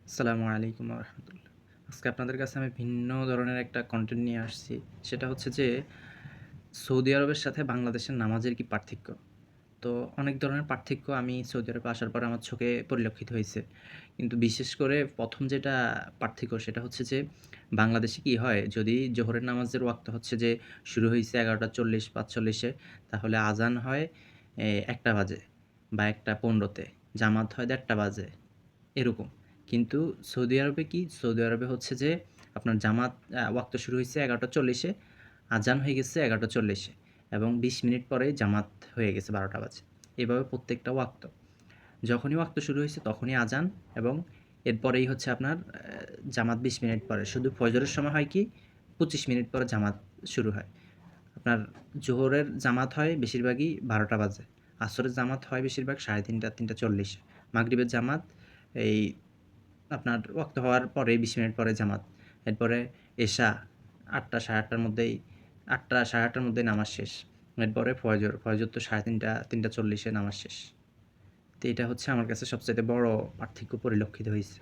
আসসালামু আলাইকুম রহমতুল্লাহ। আজকে আপনাদের কাছে আমি ভিন্ন ধরনের একটা কন্টেন্ট নিয়ে আসছি। সেটা হচ্ছে যে সৌদি আরবের সাথে বাংলাদেশের নামাজের কি পার্থক্য? তো অনেক ধরনের পার্থক্য আমি সৌদি আরবে আসার পরে আমার চোখে পরিলক্ষিত হইছে। কিন্তু বিশেষ করে ১ম যেটা পার্থক্য সেটা হচ্ছে যে বাংলাদেশে কি হয় যদি জোহরের নামাজের ওয়াক্ত হচ্ছে যে শুরু হইছে ১১:৪০ ৫:৪০ এ তাহলে আজান হয় ১টা বাজে বা ১:১৫ তে। জামাত হয় ১:৩০ বাজে। এরকম। কিন্তু সৌদি আরবে কি? সৌদি আরবে হচ্ছে যে আপনার জামাত ওয়াক্ত শুরু হইছে ১১:৪০ এ, আজান হয়ে গেছে ১১:৪০ এ এবং ২০ মিনিট পরেই জামাত হয়ে গেছে ১২টা বাজে। এভাবে প্রত্যেকটা ওয়াক্ত। যখনই ওয়াক্ত শুরু হইছে তখনই আজান এবং এরপরেই হচ্ছে আপনার জামাত ২০ মিনিট পরে। শুধু ফজরের সময় হয় কি ২৫ মিনিট পরে জামাত শুরু হয়। আপনার জোহরের জামাত হয় বেশিরভাগই ১২টা বাজে। আসরের জামাত হয় বেশিরভাগ ৩:৩০ ৩:৪০ এ। মাগরিবের জামাত এই আপনার ওয়াক্ত হওয়ার পরে ২০ মিনিট পরে জামাত। এরপরে এশা ৮টা ৮:৩০ মধ্যেই ৮টা ৮:৩০ মধ্যেই নামাজ শেষ। এরপরে ফজর, ফজর তো ৩:৩০ ৩:৪০ এ নামাজ শেষ। তো এটা হচ্ছে আমার কাছে সবচাইতে বড় পার্থক্য পরিলক্ষিত হইছে।